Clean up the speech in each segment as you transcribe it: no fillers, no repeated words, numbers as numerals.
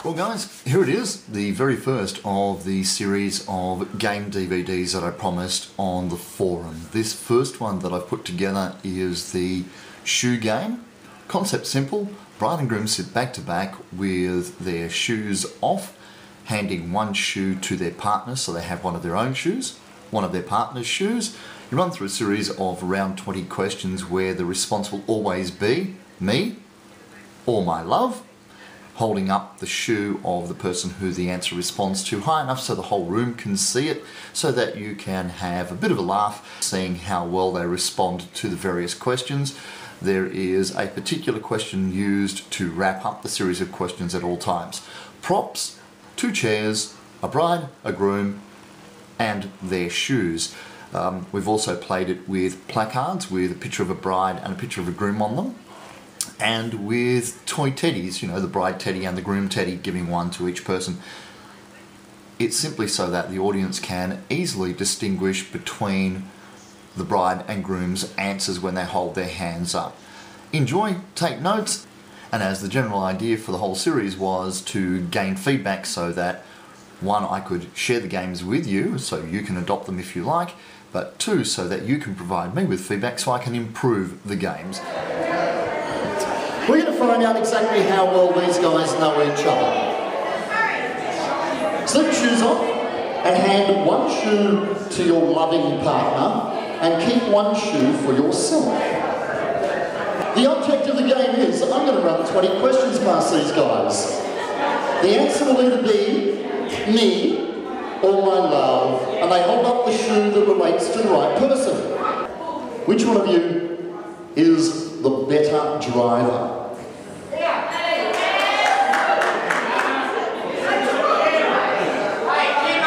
Well guys, here it is, the very first of the series of game DVDs that I promised on the forum. This first one that I've put together is the shoe game. Concept simple, bride and groom sit back to back with their shoes off, handing one shoe to their partner so they have one of their own shoes, one of their partner's shoes. You run through a series of around 20 questions where the response will always be me or my love, holding up the shoe of the person who the answer responds to high enough so the whole room can see it, so that you can have a bit of a laugh seeing how well they respond to the various questions. There is a particular question used to wrap up the series of questions at all times. Props, 2 chairs, a bride, a groom, and their shoes. We've also played it with placards with a picture of a bride and a picture of a groom on them, and with toy teddies, you know, the bride teddy and the groom teddy, giving one to each person. It's simply so that the audience can easily distinguish between the bride and groom's answers when they hold their hands up. Enjoy, take notes, and as the general idea for the whole series was to gain feedback so that, one, I could share the games with you so you can adopt them if you like, but 2, so that you can provide me with feedback so I can improve the games. We're going to find out exactly how well these guys know each other. Slip your shoes off and hand one shoe to your loving partner and keep one shoe for yourself. The object of the game is I'm going to run 20 questions past these guys. The answer will either be me or my love, and they hold up the shoe that relates to the right person. Which one of you is the better driver?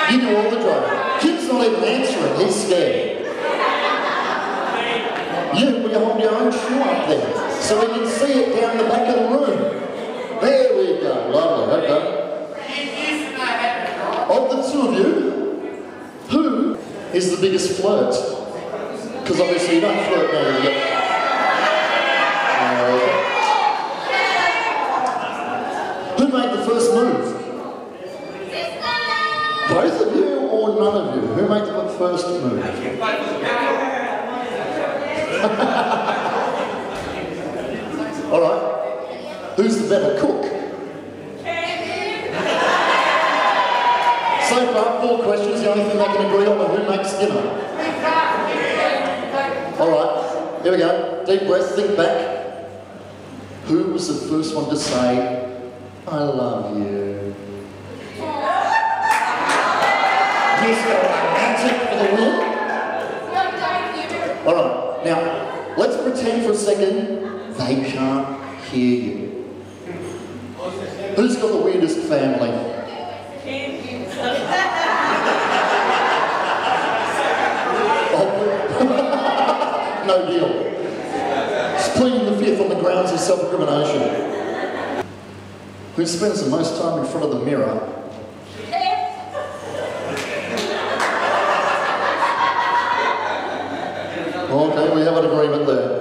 You do all the driving. Kid's not even answering, he's scared. You hold your own shoe up there, so we can see it down the back of the room. There we go, lovely, okay. Of the 2 of you, who is the biggest flirt? Because obviously you don't flirt now, you get... Who made the first move? Both of you or none of you? Who made the first move? Alright. Who's the better cook? So far, 4 questions. The only thing they can agree on is who makes dinner. Alright, here we go. Deep breath, think back. Who was the first one to say, I love you? Romantic for the win. Alright, now let's pretend for a second they can't hear you. Who's got the weirdest family? No deal. It's pleading the 5th on the grounds of self-incrimination. Who spends the most time in front of the mirror? Okay, we have an agreement there.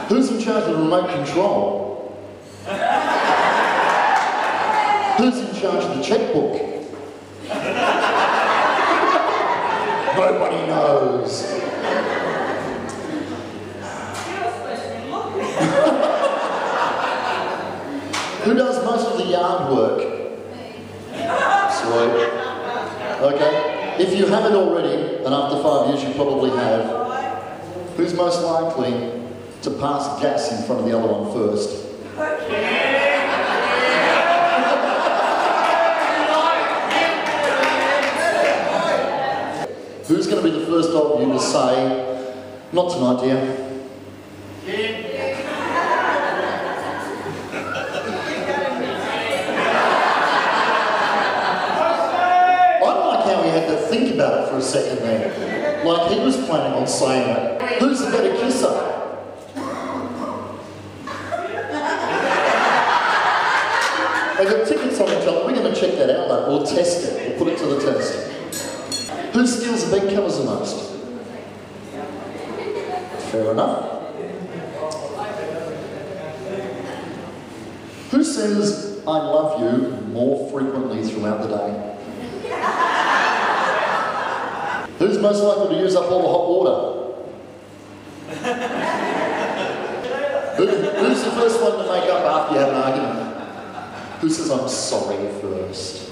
Who's in charge of the remote control? Who's in charge of the checkbook? Nobody knows. Who does most of the yard work? Sweet. Okay. If you haven't already, and after 5 years you probably have, who's most likely to pass gas in front of the other one first? Who's going to be the first of you to say, not tonight, dear? Think about it for a second there. Like he was planning on saying it. Who's the better kisser? They've got tickets on each other. We're going to check that out though. We'll test it. We'll put it to the test. Who steals the bed covers the most? Fair enough. Who says I love you more frequently throughout the day? Who's most likely to use up all the hot water? Who's the first one to make up after you have an argument? Who says I'm sorry first?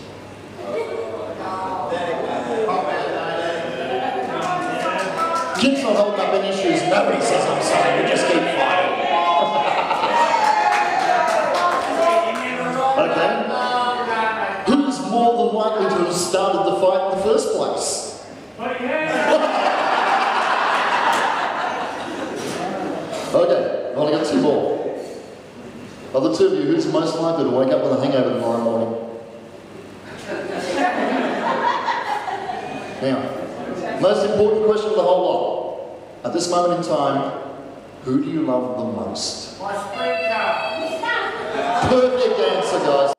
Kids not holding up any shoes. Nobody says I'm sorry. We just keep fighting. Okay. Who's more than likely to have started the fight in the first place? Okay, I've only got two more. Of the two of you, who's most likely to wake up with a hangover tomorrow morning? Now, most important question of the whole lot. At this moment in time, who do you love the most? My spring car. Perfect answer, guys.